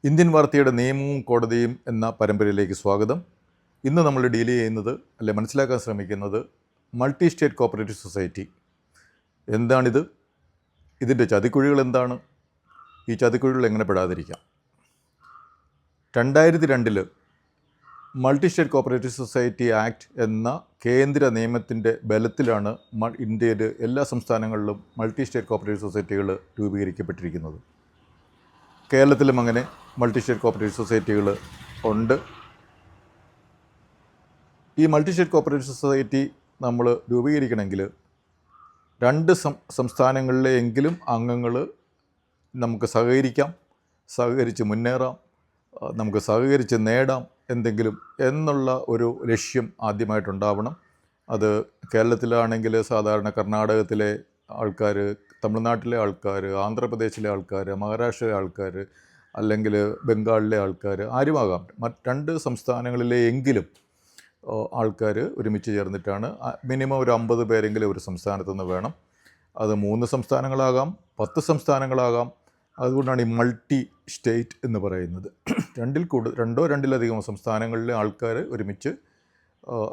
Indian വാർത്തയുടെ നിയമവും കോടതിയും എന്ന പരമ്പരയിലേക്ക് സ്വാഗതം. ഇന്ന് നമ്മൾ ഡീൽ ചെയ്യുന്നത് മനസ്സിലാക്കാൻ ശ്രമിക്കുന്നത് മൾട്ടി സ്റ്റേറ്റ് കോപ്പറേറ്റീവ് സൊസൈറ്റി എന്താണിത്, ഇതിൻ്റെ ചതിക്കുഴികൾ എന്താണ്, ഈ ചതിക്കുഴികൾ എങ്ങനെ പെടാതിരിക്കാം. 2002 multi state cooperative society act എന്ന കേന്ദ്ര നിയമത്തിൻ്റെ ബലത്തിലാണ് ഇന്ത്യയിൽ എല്ലാ സംസ്ഥാനങ്ങളിലും മൾട്ടി സ്റ്റേറ്റ് കോപ്പറേറ്റീവ് സൊസൈറ്റികൾ രൂപീകരിക്കപ്പെട്ടിരിക്കുന്നത്. കേരളത്തിലും അങ്ങനെ മൾട്ടി സ്റ്റേറ്റ് കോപ്പറേറ്റീവ് സൊസൈറ്റികൾ ഉണ്ട്. ഈ മൾട്ടി സ്റ്റേറ്റ് കോപ്പറേറ്റീവ് സൊസൈറ്റി നമ്മൾ രൂപീകരിക്കണമെങ്കിൽ 2 സംസ്ഥാനങ്ങളിലെ എങ്കിലും അംഗങ്ങൾ നമുക്ക് സഹകരിച്ച് മുന്നേറാം, നമുക്ക് സഹകരിച്ച് നേടാം എന്തെങ്കിലും എന്നുള്ള ഒരു ലക്ഷ്യം ആദ്യമായിട്ടുണ്ടാവണം. അത് കേരളത്തിലാണെങ്കിൽ സാധാരണ കർണാടകത്തിലെ ആൾക്കാർ, തമിഴ്നാട്ടിലെ ആൾക്കാർ, ആന്ധ്രാപ്രദേശിലെ ആൾക്കാർ, മഹാരാഷ്ട്രയിലെ ആൾക്കാർ, അല്ലെങ്കിൽ ബംഗാളിലെ ആൾക്കാർ, ആരുമാകാം. 2 സംസ്ഥാനങ്ങളിലെ എങ്കിലും ആൾക്കാർ ഒരുമിച്ച് ചേർന്നിട്ടാണ്. മിനിമം ഒരു 50 പേരെങ്കിലും ഒരു സംസ്ഥാനത്തു നിന്ന് വേണം. അത് 3 സംസ്ഥാനങ്ങളാകാം, 10 സംസ്ഥാനങ്ങളാകാം. അതുകൊണ്ടാണ് ഈ മൾട്ടി സ്റ്റേറ്റ് എന്ന് പറയുന്നത്. 2-2 സംസ്ഥാനങ്ങളിലെ ആൾക്കാർ ഒരുമിച്ച്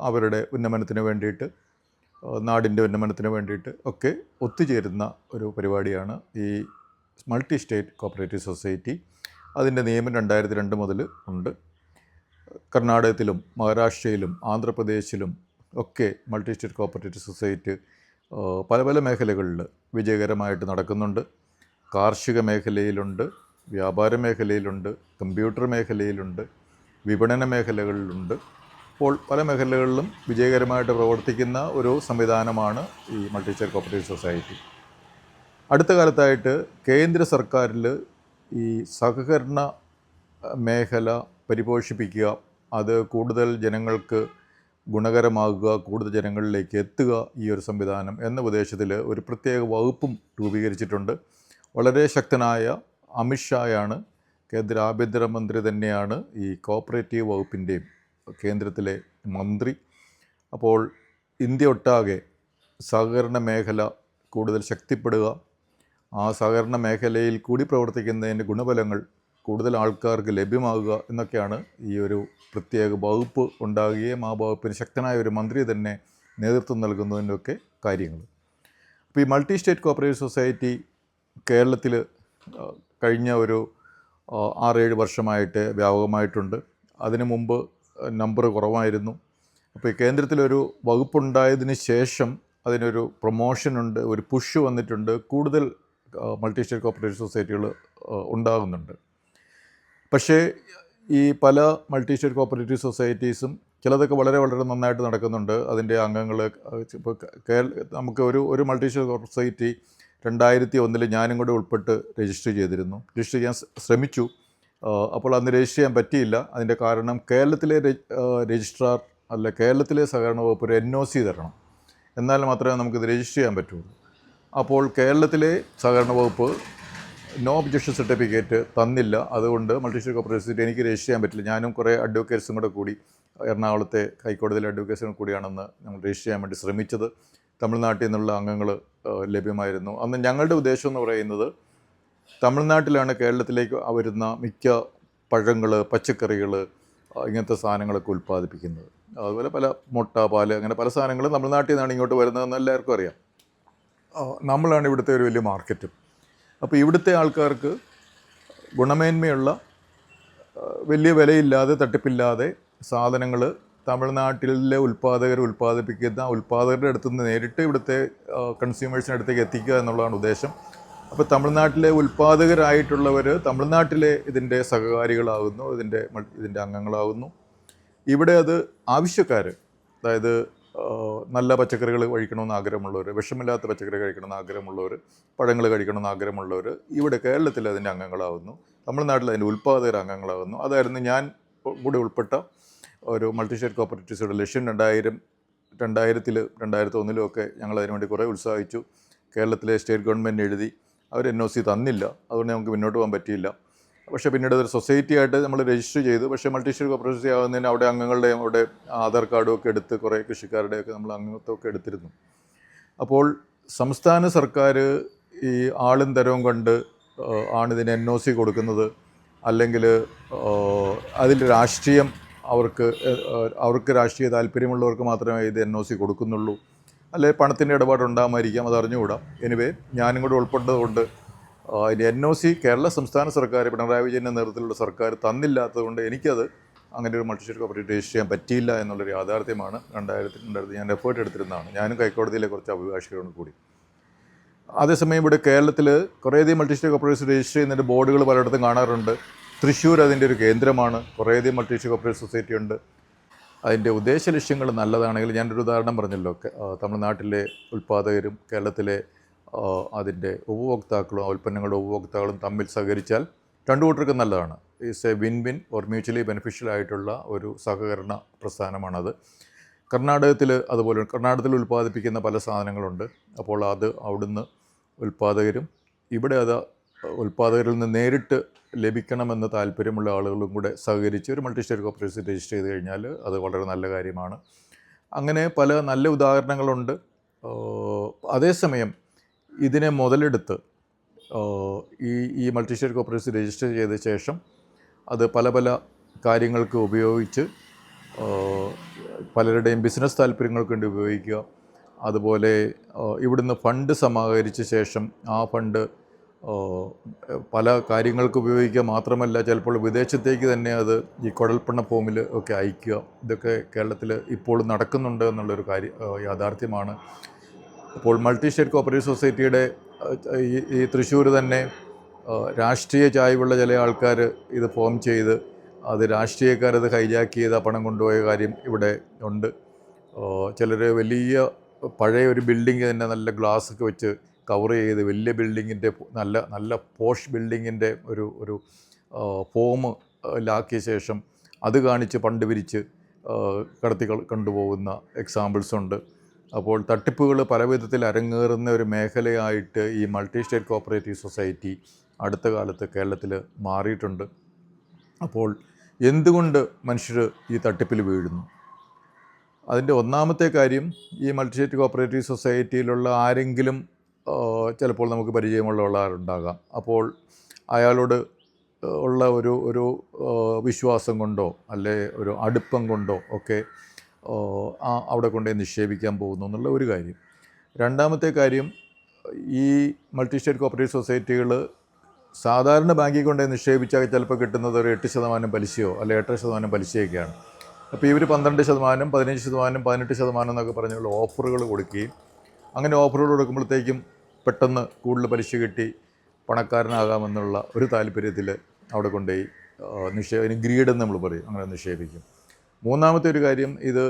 അവരുടെ ഉന്നമനത്തിന് വേണ്ടിയിട്ട്, നാടിൻ്റെ ഉന്നമനത്തിന് വേണ്ടിയിട്ട് ഒക്കെ ഒത്തുചേരുന്ന ഒരു പരിപാടിയാണ് ഈ മൾട്ടി സ്റ്റേറ്റ് കോപ്പറേറ്റീവ് സൊസൈറ്റി. അതിൻ്റെ നിയമം 2002 മുതൽ ഉണ്ട്. കർണാടകത്തിലും മഹാരാഷ്ട്രയിലും ആന്ധ്രാപ്രദേശിലും ഒക്കെ മൾട്ടി സ്റ്റേറ്റ് കോപ്പറേറ്റീവ് സൊസൈറ്റി പല പല മേഖലകളിൽ വിജയകരമായിട്ട് നടക്കുന്നുണ്ട്. കാർഷിക മേഖലയിലുണ്ട്, വ്യാപാര മേഖലയിലുണ്ട്, കമ്പ്യൂട്ടർ മേഖലയിലുണ്ട്, വിപണന മേഖലകളിലുണ്ട്. അപ്പോൾ പല മേഖലകളിലും വിജയകരമായിട്ട് പ്രവർത്തിക്കുന്ന ഒരു സംവിധാനമാണ് ഈ മൾട്ടി സ്റ്റേറ്റ് കോപ്പറേറ്റീവ് സൊസൈറ്റി. അടുത്ത കാലത്തായിട്ട് കേന്ദ്ര സർക്കാരിൽ ഈ സഹകരണ മേഖല പരിപോഷിപ്പിക്കുക, അത് കൂടുതൽ ജനങ്ങൾക്ക് ഗുണകരമാകുക, കൂടുതൽ ജനങ്ങളിലേക്ക് എത്തുക, ഈ ഒരു സംവിധാനം എന്ന ഉദ്ദേശത്തിൽ ഒരു പ്രത്യേക വകുപ്പും രൂപീകരിച്ചിട്ടുണ്ട്. വളരെ ശക്തനായ അമിത്ഷായാണ്, കേന്ദ്ര ആഭ്യന്തരമന്ത്രി തന്നെയാണ് ഈ കോപ്പറേറ്റീവ് വകുപ്പിൻ്റെയും കേന്ദ്രത്തിലെ മന്ത്രി. അപ്പോൾ ഇന്ത്യ ഒട്ടാകെ സഹകരണ മേഖല കൂടുതൽ ശക്തിപ്പെടുക, ആ സഹകരണ മേഖലയിൽ കൂടി പ്രവർത്തിക്കുന്നതിൻ്റെ ഗുണഫലങ്ങൾ കൂടുതൽ ആൾക്കാർക്ക് ലഭ്യമാകുക എന്നൊക്കെയാണ് ഈ ഒരു പ്രത്യേക വകുപ്പ് ഉണ്ടാകുകയും ആ വകുപ്പിന് ശക്തനായ ഒരു മന്ത്രി തന്നെ നേതൃത്വം നൽകുന്നതിൻ്റെയൊക്കെ കാര്യങ്ങൾ. അപ്പോൾ ഈ മൾട്ടി സ്റ്റേറ്റ് കോപ്പറേറ്റീവ് സൊസൈറ്റി കേരളത്തിൽ കഴിഞ്ഞ ഒരു 6-7 വർഷമായിട്ട് വ്യാപകമായിട്ടുണ്ട്. അതിനു മുമ്പ് നമ്പർ കുറവായിരുന്നു. അപ്പോൾ ഈ കേന്ദ്രത്തിലൊരു വകുപ്പുണ്ടായതിന് ശേഷം അതിനൊരു പ്രൊമോഷനുണ്ട്, ഒരു പുഷ് വന്നിട്ടുണ്ട്, കൂടുതൽ മൾട്ടി സ്റ്റേറ്റ് കോപ്പറേറ്റീവ് സൊസൈറ്റികൾ ഉണ്ടാകുന്നുണ്ട്. പക്ഷേ ഈ പല മൾട്ടി സ്റ്റേറ്റ് കോപ്പറേറ്റീവ് സൊസൈറ്റീസും ചിലതൊക്കെ വളരെ വളരെ നന്നായിട്ട് നടക്കുന്നുണ്ട്. അതിൻ്റെ അംഗങ്ങൾ ഇപ്പോൾ നമുക്ക് ഒരു മൾട്ടി സ്റ്റേറ്റ് സൊസൈറ്റി 2001 ഞാനും കൂടെ ഉൾപ്പെട്ട് രജിസ്റ്റർ ചെയ്തിരുന്നു. രജിസ്റ്റർ ചെയ്യാൻ ശ്രമിച്ചു. അപ്പോൾ അന്ന് രജിസ്റ്റർ ചെയ്യാൻ പറ്റിയില്ല. അതിൻ്റെ കാരണം കേരളത്തിലെ രജിസ്ട്രാർ കേരളത്തിലെ സഹകരണ വകുപ്പ് ഒരു NOC തരണം, എന്നാൽ മാത്രമേ നമുക്കിത് രജിസ്റ്റർ ചെയ്യാൻ പറ്റുള്ളൂ. അപ്പോൾ കേരളത്തിലെ സഹകരണ വകുപ്പ് നോ ഒബ്ജക്ഷൻ സർട്ടിഫിക്കറ്റ് തന്നില്ല. അതുകൊണ്ട് മൾട്ടി സ്റ്റേറ്റ് കോപ്പറേറ്റീവ് സൊസൈറ്റി എനിക്ക് രജിസ്റ്റർ ചെയ്യാൻ പറ്റില്ല. ഞാനും കുറേ അഡ്വക്കേറ്റ്സും കൂടെ കൂടി, എറണാകുളത്തെ ഹൈക്കോടതിയിലെ അഡ്വക്കേറ്സും കൂടിയാണെന്ന് ഞങ്ങൾ രജിസ്റ്റർ ചെയ്യാൻ വേണ്ടി ശ്രമിച്ചത്. തമിഴ്നാട്ടിൽ നിന്നുള്ള അംഗങ്ങൾ ലഭ്യമായിരുന്നു. അന്ന് ഞങ്ങളുടെ ഉദ്ദേശം എന്ന് പറയുന്നത്, തമിഴ്നാട്ടിലാണ് കേരളത്തിലേക്ക് വരുന്ന മിക്ക പഴങ്ങൾ, പച്ചക്കറികൾ, ഇങ്ങനത്തെ സാധനങ്ങളൊക്കെ ഉൽപ്പാദിപ്പിക്കുന്നത്. അതുപോലെ പല മുട്ട, പാല്, അങ്ങനെ പല സാധനങ്ങളും തമിഴ്നാട്ടിൽ നിന്നാണ് ഇങ്ങോട്ട് വരുന്നതെന്ന് എല്ലാവർക്കും അറിയാം. നമ്മളാണ് ഇവിടുത്തെ ഒരു വലിയ മാർക്കറ്റും. അപ്പോൾ ഇവിടുത്തെ ആൾക്കാർക്ക് ഗുണമേന്മയുള്ള, വലിയ വിലയില്ലാതെ, തട്ടിപ്പില്ലാതെ സാധനങ്ങൾ തമിഴ്നാട്ടിലെ ഉൽപ്പാദിപ്പിക്കുന്ന ഉൽപ്പാദകരുടെ അടുത്ത് നിന്ന് നേരിട്ട് ഇവിടുത്തെ കൺസ്യൂമേഴ്സിൻ്റെ അടുത്തേക്ക് എത്തിക്കുക എന്നുള്ളതാണ് ഉദ്ദേശം. അപ്പോൾ തമിഴ്നാട്ടിലെ ഉൽപ്പാദകരായിട്ടുള്ളവർ തമിഴ്നാട്ടിലെ ഇതിൻ്റെ സഹകാരികളാകുന്നു, ഇതിൻ്റെ അംഗങ്ങളാകുന്നു. ഇവിടെ അത് ആവശ്യക്കാർ, അതായത് നല്ല പച്ചക്കറികൾ കഴിക്കണമെന്ന് ആഗ്രഹമുള്ളവർ, വിഷമില്ലാത്ത പച്ചക്കറി കഴിക്കണമെന്ന് ആഗ്രഹമുള്ളവർ, പഴങ്ങൾ കഴിക്കണമെന്ന് ആഗ്രഹമുള്ളവർ ഇവിടെ കേരളത്തിൽ അതിൻ്റെ അംഗങ്ങളാകുന്നു, തമിഴ്നാട്ടിൽ അതിൻ്റെ ഉൽപ്പാദകർ അംഗങ്ങളാകുന്നു. അതായിരുന്നു ഞാൻ കൂടെ ഉൾപ്പെട്ട ഒരു മൾട്ടി സ്റ്റേറ്റ് കോപ്പറേറ്റീവ്സിയുടെ ലക്ഷ്യം. 2000-2001 ഒക്കെ ഞങ്ങൾ അതിനുവേണ്ടി കുറേ ഉത്സാഹിച്ചു. കേരളത്തിലെ സ്റ്റേറ്റ് ഗവൺമെൻറ് എഴുതി, അവർ NOC തന്നില്ല. അതുകൊണ്ട് നമുക്ക് മുന്നോട്ട് പോകാൻ പറ്റിയില്ല. പക്ഷേ പിന്നീട് അതൊരു സൊസൈറ്റി ആയിട്ട് നമ്മൾ രജിസ്റ്റർ ചെയ്തു. പക്ഷേ മൾട്ടി സ്റ്റേറ്റ് കോപ്പറേറ്റീവ് ആകുന്നതിന് അവിടെ അംഗങ്ങളുടെയും അവിടെ ആധാർ കാർഡും ഒക്കെ എടുത്ത് കുറേ കൃഷിക്കാരുടെയൊക്കെ നമ്മൾ അംഗത്വമൊക്കെ എടുത്തിരുന്നു. അപ്പോൾ സംസ്ഥാന സർക്കാർ ഈ ആളും തരവും കണ്ട് ആണിതിന് NOC കൊടുക്കുന്നത്. അല്ലെങ്കിൽ അതിൽ രാഷ്ട്രീയം അവർക്ക് രാഷ്ട്രീയ താല്പര്യമുള്ളവർക്ക് മാത്രമേ ഇത് NOC കൊടുക്കുന്നുള്ളൂ, അല്ലെങ്കിൽ പണത്തിൻ്റെ ഇടപാടുണ്ടാകുമായിരിക്കാം, അത് അറിഞ്ഞുകൂടാ. എനിവേ ഞാനും കൂടെ ഉൾപ്പെട്ടതുകൊണ്ട് അതിൻ്റെ NOC കേരള സംസ്ഥാന സർക്കാർ പിണറായി വിജയൻ്റെ നേതൃത്വത്തിലുള്ള സർക്കാർ തന്നില്ലാത്തതുകൊണ്ട് എനിക്കത് അങ്ങനെ ഒരു മൾട്ടി സ്റ്റേറ്റ് കോപ്പറേറ്റീവ് രജിസ്റ്റർ ചെയ്യാൻ പറ്റിയില്ല എന്നുള്ളൊരു യാഥാർത്ഥ്യമാണ്. 2002 ഞാൻ എഫേർട്ട് എടുത്തിരുന്നതാണ്, ഞാനും ഹൈക്കോടതിയിലെ കുറച്ച് അഭിഭാഷകരോട് കൂടി. അതേസമയം ഇവിടെ കേരളത്തിൽ കുറേയധികം മൾട്ടി സ്റ്റേറ്റ് കോപ്പറേറ്റീവ്സ് രജിസ്റ്റർ ചെയ്യുന്നതിൻ്റെ ബോർഡുകൾ പലയിടത്തും കാണാറുണ്ട്. തൃശ്ശൂർ അതിൻ്റെ ഒരു കേന്ദ്രമാണ്, കുറേയധികം മൾട്ടി സ്റ്റേറ്റ് കോപ്പറേറ്റീവ് സൊസൈറ്റി ഉണ്ട്. അതിൻ്റെ ഉദ്ദേശ ലക്ഷ്യങ്ങൾ നല്ലതാണെങ്കിൽ, ഞാനൊരു ഉദാഹരണം പറഞ്ഞല്ലോ, തമിഴ്നാട്ടിലെ ഉൽപ്പാദകരും കേരളത്തിലെ അതിൻ്റെ ഉപഭോക്താക്കളും ഉൽപ്പന്നങ്ങളുടെ ഉപഭോക്താക്കളും തമ്മിൽ സഹകരിച്ചാൽ രണ്ടു കൂട്ടർക്കും നല്ലതാണ്. Is A win win or mutually beneficial ആയിട്ടുള്ള ഒരു സഹകരണ പ്രസ്ഥാനമാണത്. കർണാടകത്തിൽ അതുപോലെ, കർണാടകത്തിൽ ഉൽപ്പാദിപ്പിക്കുന്ന പല സാധനങ്ങളുണ്ട്. അപ്പോൾ അത് അവിടുന്ന് ഉൽപ്പാദകരും ഇവിടെ അത് ഉൽപ്പാദകരിൽ നിന്ന് നേരിട്ട് ലഭിക്കണമെന്ന് താല്പര്യമുള്ള ആളുകളും കൂടെ സഹകരിച്ച് ഒരു മൾട്ടി സ്റ്റേറ്റ് കോപ്പറേറ്റീവ് രജിസ്റ്റർ ചെയ്ത് കഴിഞ്ഞാൽ അത് വളരെ നല്ല കാര്യമാണ്. അങ്ങനെ പല നല്ല ഉദാഹരണങ്ങളുണ്ട്. അതേസമയം ഇതിനെ മുതലെടുത്ത് ഈ മൾട്ടി സ്റ്റേറ്റ് കോപ്പറേറ്റീവ് രജിസ്റ്റർ ചെയ്ത ശേഷം അത് പല പല കാര്യങ്ങൾക്ക് ഉപയോഗിച്ച് പലരുടെയും ബിസിനസ് താല്പര്യങ്ങൾക്ക് വേണ്ടി ഉപയോഗിക്കുക. അതുപോലെ ഇവിടുന്ന് ഫണ്ട് സമാഹരിച്ച ശേഷം ആ ഫണ്ട് പല കാര്യങ്ങൾക്ക് ഉപയോഗിക്കുക മാത്രമല്ല, ചിലപ്പോൾ വിദേശത്തേക്ക് തന്നെ അത് ഈ കുഴൽപ്പണ ഫോമിൽ ഒക്കെ അയക്കുക. ഇതൊക്കെ കേരളത്തിൽ ഇപ്പോഴും നടക്കുന്നുണ്ട് എന്നുള്ളൊരു യാഥാർത്ഥ്യമാണ്. അപ്പോൾ മൾട്ടി സ്റ്റേറ്റ് കോപ്പറേറ്റീവ് സൊസൈറ്റിയുടെ ഈ തൃശ്ശൂർ തന്നെ രാഷ്ട്രീയ ചായ്വുള്ള ചില ആൾക്കാർ ഇത് ഫോം ചെയ്ത് അത് രാഷ്ട്രീയക്കാരത് ഹൈജാക്ക് ചെയ്ത പണം കൊണ്ടുപോയ കാര്യം ഇവിടെ ഉണ്ട്. ചിലർ വലിയ പഴയ ഒരു ബിൽഡിങ് തന്നെ നല്ല ഗ്ലാസ്സൊക്കെ വെച്ച് കവർ ചെയ്ത് വലിയ ബിൽഡിങ്ങിൻ്റെ നല്ല പോഷ് ബിൽഡിങ്ങിൻ്റെ ഒരു ഫോമിലാക്കിയ ശേഷം അത് കാണിച്ച് ഫണ്ട് പിരിച്ച് കടത്തി കൊണ്ടുപോകുന്ന എക്സാമ്പിൾസ് ഉണ്ട്. അപ്പോൾ തട്ടിപ്പുകൾ പല വിധത്തിൽ അരങ്ങേറുന്ന ഒരു മേഖലയായിട്ട് ഈ മൾട്ടി സ്റ്റേറ്റ് കോപ്പറേറ്റീവ് സൊസൈറ്റി അടുത്ത കാലത്ത് കേരളത്തിൽ മാറിയിട്ടുണ്ട്. അപ്പോൾ എന്തുകൊണ്ട് മനുഷ്യർ ഈ തട്ടിപ്പിൽ വീഴുന്നു? അതിൻ്റെ ഒന്നാമത്തെ കാര്യം, ഈ മൾട്ടി സ്റ്റേറ്റ് കോപ്പറേറ്റീവ് സൊസൈറ്റിയിലുള്ള ആരെങ്കിലും ചിലപ്പോൾ നമുക്ക് പരിചയമുള്ള ആളുണ്ടാകാം. അപ്പോൾ അയാളോട് ഉള്ള ഒരു വിശ്വാസം കൊണ്ടോ അല്ലെ ഒരു അടുപ്പം കൊണ്ടോ ഒക്കെ അവിടെ കൊണ്ടുപോയി നിക്ഷേപിക്കാൻ പോകുന്നു എന്നുള്ള ഒരു കാര്യം. രണ്ടാമത്തെ കാര്യം, ഈ മൾട്ടി സ്റ്റേറ്റ് കോപ്പറേറ്റീവ് സൊസൈറ്റികൾ സാധാരണ ബാങ്കിൽ കൊണ്ടുപോയി നിക്ഷേപിച്ചാൽ ചിലപ്പോൾ കിട്ടുന്നത് ഒരു 8% പലിശയോ അല്ലെ 8% പലിശയൊക്കെയാണ്. അപ്പോൾ ഇവർ 12%, 15%, 18% എന്നൊക്കെ പറഞ്ഞുള്ള ഓഫറുകൾ കൊടുക്കുകയും അങ്ങനെ ഓഫറുകൾ കൊടുക്കുമ്പോഴത്തേക്കും പെട്ടെന്ന് കൂടുതൽ പലിശ കിട്ടി പണക്കാരനാകാമെന്നുള്ള ഒരു താല്പര്യത്തിൽ അവിടെ കൊണ്ടുപോയി അതിന് ഗ്രീഡ് എന്ന് നമ്മൾ പറയും, അങ്ങനെ നിക്ഷേപിക്കും. മൂന്നാമത്തെ ഒരു കാര്യം, ഇത്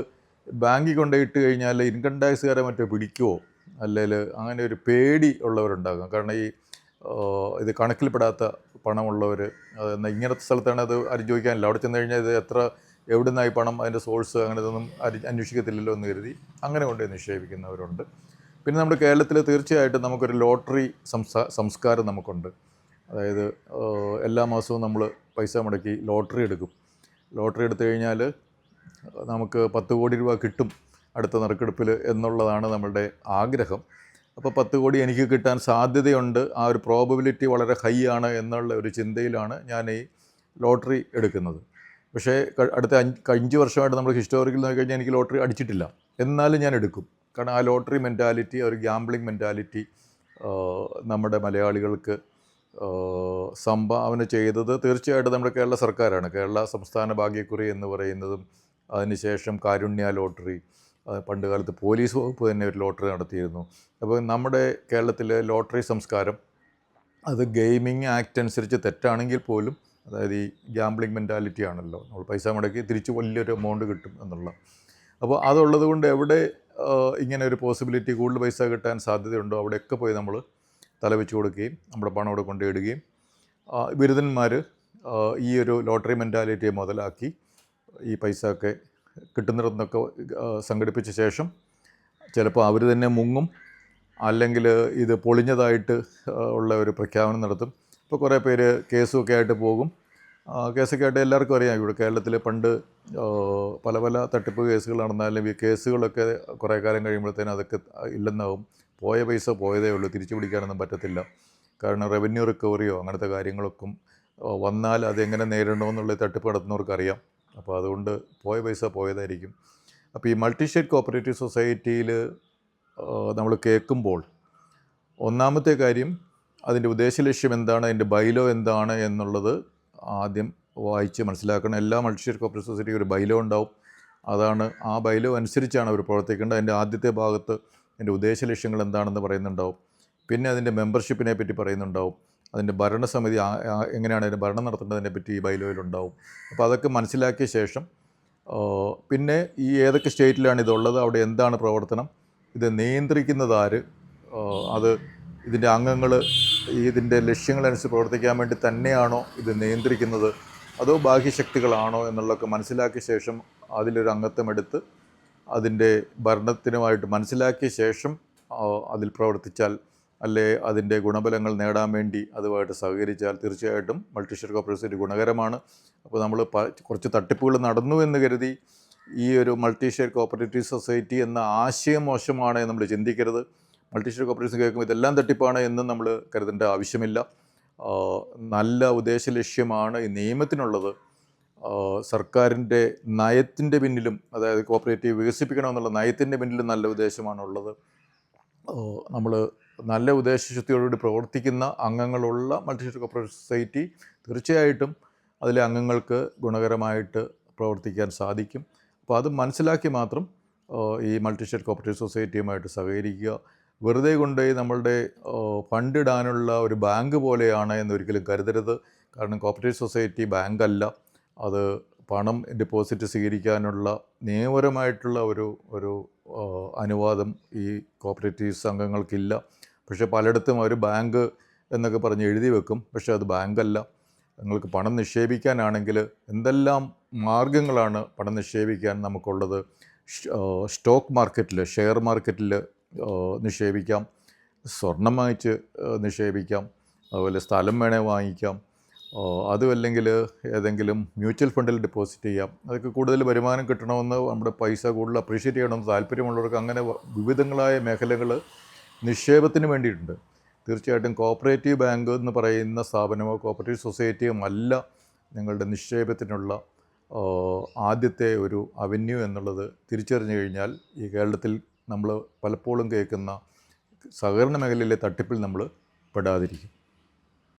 ബാങ്കിൽ കൊണ്ടുപോയിട്ട് കഴിഞ്ഞാൽ ഇൻകം ടാക്സുകാരെ മറ്റോ പിടിക്കുമോ അല്ലെങ്കിൽ അങ്ങനെ ഒരു പേടി ഉള്ളവരുണ്ടാകും. കാരണം ഇത് കണക്കിൽപ്പെടാത്ത പണമുള്ളവർ, എന്നാൽ ഇങ്ങനത്തെ സ്ഥലത്താണ് അത് ആരും ചോദിക്കാനില്ല. അവിടെ ചെന്ന് കഴിഞ്ഞാൽ ഇത് എവിടെ നിന്നായി പണം, അതിൻ്റെ സോഴ്സ് അങ്ങനെ ഇതൊന്നും അന്വേഷിക്കത്തില്ലല്ലോ എന്ന് കരുതി അങ്ങനെ കൊണ്ടുപോയി നിക്ഷേപിക്കുന്നവരുണ്ട്. പിന്നെ നമ്മുടെ കേരളത്തിൽ തീർച്ചയായിട്ടും നമുക്കൊരു ലോട്ടറി സംസ്കാരം നമുക്കുണ്ട്. അതായത് എല്ലാ മാസവും നമ്മൾ പൈസ മുടക്കി ലോട്ടറി എടുക്കും. ലോട്ടറി എടുത്തു കഴിഞ്ഞാൽ നമുക്ക് 10 കോടി രൂപ കിട്ടും അടുത്ത നറുക്കെടുപ്പിൽ എന്നുള്ളതാണ് നമ്മളുടെ ആഗ്രഹം. അപ്പോൾ 10 കോടി എനിക്ക് കിട്ടാൻ സാധ്യതയുണ്ട്, ആ ഒരു പ്രോബബിലിറ്റി വളരെ ഹൈ ആണ് എന്നുള്ള ഒരു ചിന്തയിലാണ് ഞാൻ ഈ ലോട്ടറി എടുക്കുന്നത്. പക്ഷേ അടുത്ത 5 വർഷമായിട്ട് നമ്മൾ ഹിസ്റ്റോറിക്കൽ നോക്കി കഴിഞ്ഞാൽ എനിക്ക് ലോട്ടറി അടിച്ചിട്ടില്ല, എന്നാലും ഞാൻ എടുക്കും. കാരണം ആ ലോട്ടറി മെൻറ്റാലിറ്റി, ഒരു ഗ്യാംബ്ലിംഗ് മെൻറ്റാലിറ്റി നമ്മുടെ മലയാളികൾക്ക് സംഭാവന ചെയ്തത് തീർച്ചയായിട്ടും നമ്മുടെ കേരള സർക്കാരാണ്. കേരള സംസ്ഥാന ഭാഗ്യക്കുറി എന്ന് പറയുന്നതും അതിനുശേഷം കാരുണ്യ ലോട്ടറി, പണ്ട് കാലത്ത് പോലീസ് വകുപ്പ് തന്നെ ഒരു ലോട്ടറി നടത്തിയിരുന്നു. അപ്പോൾ നമ്മുടെ കേരളത്തിലെ ലോട്ടറി സംസ്കാരം അത് ഗെയിമിംഗ് ആക്ട് അനുസരിച്ച് തെറ്റാണെങ്കിൽ പോലും, അതായത് ഈ ഗ്യാംബ്ലിംഗ് മെൻറ്റാലിറ്റി ആണല്ലോ, നമ്മൾ പൈസ മുടക്കി തിരിച്ച് വലിയൊരു എമൗണ്ട് കിട്ടും എന്നുള്ള. അപ്പോൾ അതുള്ളത് കൊണ്ട് എവിടെ ഇങ്ങനെ ഒരു പോസിബിലിറ്റി കൂടുതൽ പൈസ കിട്ടാൻ സാധ്യതയുണ്ടോ അവിടെയൊക്കെ പോയി നമ്മൾ തലവെച്ച് കൊടുക്കുകയും നമ്മുടെ പണം അവിടെ കൊണ്ടിടുകയും ബിരുദന്മാർ ഈ ഒരു ലോട്ടറി മെൻറ്റാലിറ്റിയെ മുതലാക്കി ഈ പൈസ ഒക്കെ കിട്ടുന്നിടത്തുനിന്നൊക്കെ സംഘടിപ്പിച്ച ശേഷം ചിലപ്പോൾ അവർ തന്നെ മുങ്ങും, അല്ലെങ്കിൽ ഇത് പൊളിഞ്ഞതായിട്ട് ഉള്ള ഒരു പ്രഖ്യാപനം നടത്തും. ഇപ്പോൾ കുറേ പേര് കേസുമൊക്കെ ആയിട്ട് പോകും. കേസൊക്കെ ആയിട്ട് എല്ലാവർക്കും അറിയാം, ഇവിടെ കേരളത്തിൽ പണ്ട് പല പല തട്ടിപ്പ് കേസുകൾ നടന്നാലും ഈ കേസുകളൊക്കെ കുറേ കാലം കഴിയുമ്പോഴത്തേനും അതൊക്കെ ഇല്ലെന്നാവും. പോയ പൈസ പോയതേ ഉള്ളൂ, തിരിച്ചു പിടിക്കാനൊന്നും പറ്റത്തില്ല. കാരണം റവന്യൂ റിക്കവറിയോ അങ്ങനത്തെ കാര്യങ്ങളൊക്കെ വന്നാൽ അതെങ്ങനെ നേരിടണമെന്നുള്ളത് തട്ടിപ്പ് നടത്തുന്നവർക്കറിയാം. അപ്പോൾ അതുകൊണ്ട് പോയ പൈസ പോയതായിരിക്കും. അപ്പോൾ ഈ മൾട്ടി സ്റ്റേറ്റ് കോപ്പറേറ്റീവ് സൊസൈറ്റിയിൽ നമ്മൾ കേൾക്കുമ്പോൾ ഒന്നാമത്തെ കാര്യം അതിൻ്റെ ഉദ്ദേശലക്ഷ്യം എന്താണ്, അതിൻ്റെ ബൈലോ എന്താണ് എന്നുള്ളത് ആദ്യം വായിച്ച് മനസ്സിലാക്കണം. എല്ലാ മൾട്ടി സ്റ്റേറ്റ് കോപ്പറേറ്റീവ് സൊസൈറ്റിക്ക് ഒരു ബൈലോ ഉണ്ടാവും. അതാണ് ആ ബൈലോ അനുസരിച്ചാണ് അവർ പ്രവർത്തിക്കേണ്ടത്. അതിൻ്റെ ആദ്യത്തെ ഭാഗത്ത് അതിൻ്റെ ഉദ്ദേശലക്ഷ്യങ്ങൾ എന്താണെന്ന് പറയുന്നുണ്ടാവും. പിന്നെ അതിൻ്റെ മെമ്പർഷിപ്പിനെ പറ്റി പറയുന്നുണ്ടാവും. അതിൻ്റെ ഭരണസമിതി എങ്ങനെയാണ് അതിൻ്റെ ഭരണം നടത്തേണ്ടതിനെ പറ്റി ഈ ബൈലോയിലുണ്ടാവും. അപ്പോൾ അതൊക്കെ മനസ്സിലാക്കിയ ശേഷം പിന്നെ ഈ ഏതൊക്കെ സ്റ്റേറ്റിലാണ് ഇതുള്ളത്, അവിടെ എന്താണ് പ്രവർത്തനം, ഇത് നിയന്ത്രിക്കുന്നത് ആര്, അത് ഇതിൻ്റെ അംഗങ്ങൾ ഇതിൻ്റെ ലക്ഷ്യങ്ങളനുസരിച്ച് പ്രവർത്തിക്കാൻ വേണ്ടി തന്നെയാണോ ഇത് നിയന്ത്രിക്കുന്നത്, അതോ ബാഹ്യശക്തികളാണോ എന്നുള്ളതൊക്കെ മനസ്സിലാക്കിയ ശേഷം അതിലൊരു അംഗത്വമെടുത്ത് അതിൻ്റെ ഭരണത്തിനുമായിട്ട് മനസ്സിലാക്കിയ ശേഷം അതിൽ പ്രവർത്തിച്ചാൽ, അല്ലെ അതിൻ്റെ ഗുണഫലങ്ങൾ നേടാൻ വേണ്ടി അതുമായിട്ട് സഹകരിച്ചാൽ തീർച്ചയായിട്ടും മൾട്ടി സ്റ്റേറ്റ് കോപ്പറേറ്റീവ് സൊസൈറ്റി ഗുണകരമാണ്. അപ്പോൾ നമ്മൾ കുറച്ച് തട്ടിപ്പുകൾ നടന്നു എന്ന് കരുതി ഈ ഒരു മൾട്ടി സ്റ്റേറ്റ് കോപ്പറേറ്റീവ് സൊസൈറ്റി എന്ന ആശയം മോശമാണ് എന്ന് നമ്മൾ ചിന്തിക്കരുത്. മൾട്ടി സ്റ്റേറ്റ് കോപ്പറേറ്റീവ് കേൾക്കുമ്പോൾ ഇതെല്ലാം തട്ടിപ്പാണ് എന്നും നമ്മൾ കരുതേണ്ട ആവശ്യമില്ല. നല്ല ഉദ്ദേശലക്ഷ്യമാണ് ഈ നിയമത്തിനുള്ളത്. സർക്കാരിൻ്റെ നയത്തിൻ്റെ പിന്നിലും, അതായത് കോപ്പറേറ്റീവ് വികസിപ്പിക്കണമെന്നുള്ള നയത്തിൻ്റെ പിന്നിലും നല്ല ഉദ്ദേശമാണുള്ളത്. നമ്മൾ നല്ല ഉദ്ദേശശുദ്ധിയോടുകൂടി പ്രവർത്തിക്കുന്ന അംഗങ്ങളുള്ള മൾട്ടി സ്റ്റേറ്റ് കോപ്പറേറ്റീവ് സൊസൈറ്റി തീർച്ചയായിട്ടും അതിലെ അംഗങ്ങൾക്ക് ഗുണകരമായിട്ട് പ്രവർത്തിക്കാൻ സാധിക്കും. അപ്പോൾ അത് മനസ്സിലാക്കി മാത്രം ഈ മൾട്ടി സ്റ്റേറ്റ് കോപ്പറേറ്റീവ് സൊസൈറ്റിയുമായിട്ട് സഹകരിക്കുക. വെറുതെ കൊണ്ടുപോയി നമ്മളുടെ ഫണ്ടിടാനുള്ള ഒരു ബാങ്ക് പോലെയാണ് എന്നൊരിക്കലും കരുതരുത്. കാരണം കോപ്പറേറ്റീവ് സൊസൈറ്റി ബാങ്കല്ല. അത് പണം ഡെപ്പോസിറ്റ് സ്വീകരിക്കാനുള്ള നിയമപരമായിട്ടുള്ള ഒരു അനുവാദം ഈ കോപ്പറേറ്റീവ്സ് അംഗങ്ങൾക്കില്ല. പക്ഷേ പലയിടത്തും അവർ ബാങ്ക് എന്നൊക്കെ പറഞ്ഞ് എഴുതി വെക്കും. പക്ഷേ അത് ബാങ്കല്ല. നിങ്ങൾക്ക് പണം നിക്ഷേപിക്കാനാണെങ്കിൽ എന്തെല്ലാം മാർഗങ്ങളാണ് പണം നിക്ഷേപിക്കാൻ നമുക്കുള്ളത്. സ്റ്റോക്ക് മാർക്കറ്റിൽ, ഷെയർ മാർക്കറ്റിൽ നിക്ഷേപിക്കാം, സ്വർണം വാങ്ങിച്ച് നിക്ഷേപിക്കാം, അതുപോലെ സ്ഥലം വേണേൽ വാങ്ങിക്കാം, അതുമല്ലെങ്കിൽ ഏതെങ്കിലും മ്യൂച്വൽ ഫണ്ടിൽ ഡെപ്പോസിറ്റ് ചെയ്യാം. അതൊക്കെ കൂടുതൽ വരുമാനം കിട്ടണമെന്ന്, നമ്മുടെ പൈസ കൂടുതൽ അപ്രീഷിയേറ്റ് ചെയ്യണമെന്ന് താല്പര്യമുള്ളവർക്ക് അങ്ങനെ വിവിധങ്ങളായ മേഖലകൾ നിക്ഷേപത്തിന് വേണ്ടിയിട്ടുണ്ട്. തീർച്ചയായിട്ടും കോപ്പറേറ്റീവ് ബാങ്ക് എന്ന് പറയുന്ന സ്ഥാപനമോ കോപ്പറേറ്റീവ് സൊസൈറ്റിയും അല്ല നിങ്ങളുടെ നിക്ഷേപത്തിനുള്ള ആദ്യത്തെ ഒരു അവന്യൂ എന്നുള്ളത് തിരിച്ചറിഞ്ഞു കഴിഞ്ഞാൽ ഈ കേരളത്തിൽ നമ്മൾ പലപ്പോഴും കേൾക്കുന്ന സഹകരണ മേഖലയിലെ തട്ടിപ്പിൽ നമ്മൾ പെടാതിരിക്കും.